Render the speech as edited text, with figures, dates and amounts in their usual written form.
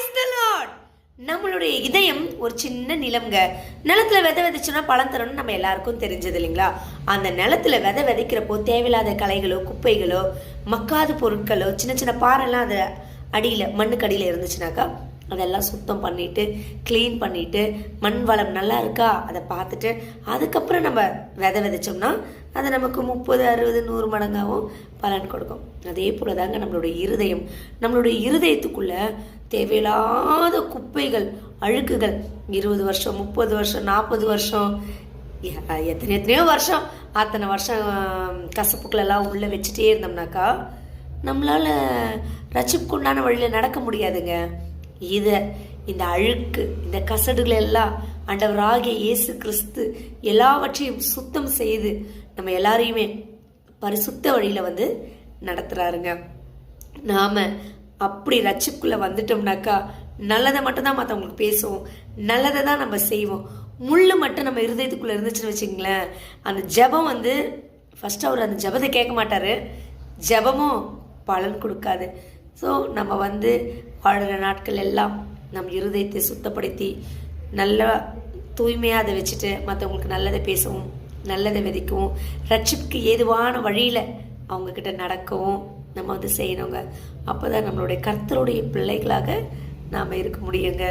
Praise the Lord. நம்மளுடைய இதயம் ஒரு சின்ன நிலம்ங்க. நிலத்துல விதை விதைச்சோன்னா பழம் தரணும்னு நம்ம எல்லாருக்கும் தெரிஞ்சது இல்லைங்களா? அந்த நிலத்துல விதை விதைக்கிறப்போ தேவையில்லாத களைகளோ குப்பைகளோ மக்காத பொருட்களோ சின்ன சின்ன பாறைலாம் அது அடியில் மண்ணுக்கு அடியில் இருந்துச்சுனாக்கா அதெல்லாம் சுத்தம் பண்ணிட்டு க்ளீன் பண்ணிட்டு மண் வளம் நல்லா இருக்கா அதை பார்த்துட்டு அதுக்கப்புறம் நம்ம விதை விதைச்சோம்னா அது நமக்கு 30, 60, 100 மடங்காகவும் பலன் கொடுக்கும். அதே போல தாங்க நம்மளுடைய இருதயம். நம்மளுடைய இருதயத்துக்குள்ள தேவையில்லாத குப்பைகள் அழுக்குகள் 20 வருஷம் 30 வருஷம் 40 வருஷம் எத்தனையோ வருஷம் அத்தனை வருஷம் கசப்புக்களெல்லாம் உள்ளே வச்சுட்டே இருந்தோம்னாக்கா நம்மளால ரட்சிப்புக்கு உண்டான வழியில் நடக்க முடியாதுங்க. இந்த அழுக்கு இந்த கசடுகள் எல்லாம் ஆண்டவராகிய இயேசு கிறிஸ்து எல்லாவற்றையும் சுத்தம் செய்து நம்ம எல்லாரையுமே பரிசுத்த வழியில நடத்துறாருங்க. நாம அப்படி ரட்சிப்புக்குள்ள வந்துட்டோம்னாக்கா நல்லதை மட்டும்தான் மற்றவங்களுக்கு பேசுவோம், நல்லதை தான் நம்ம செய்வோம். முள்ளு மட்டும் நம்ம இருதயத்துக்குள்ள இருந்துச்சுன்னு வச்சுங்களேன், அந்த ஜெபம் ஃபர்ஸ்ட் அவர் அந்த ஜெபத்தை கேட்க மாட்டாரு, ஜெபமும் பலன் கொடுக்காது. ஸோ நம்ம வாழ்கிற நாட்கள் எல்லாம் நம் இருதயத்தை சுத்தப்படுத்தி நல்லா தூய்மையாக அதை வச்சுட்டு மற்றவங்களுக்கு நல்லதை பேசவும் நல்லதை விதைக்கவும் ரட்சிப்புக்கு ஏதுவான வழியில் அவங்கக்கிட்ட நடக்கவும் நம்ம செய்யணுங்க. அப்போ தான் நம்மளுடைய கர்த்தருடைய பிள்ளைகளாக நாம் இருக்க முடியுங்க.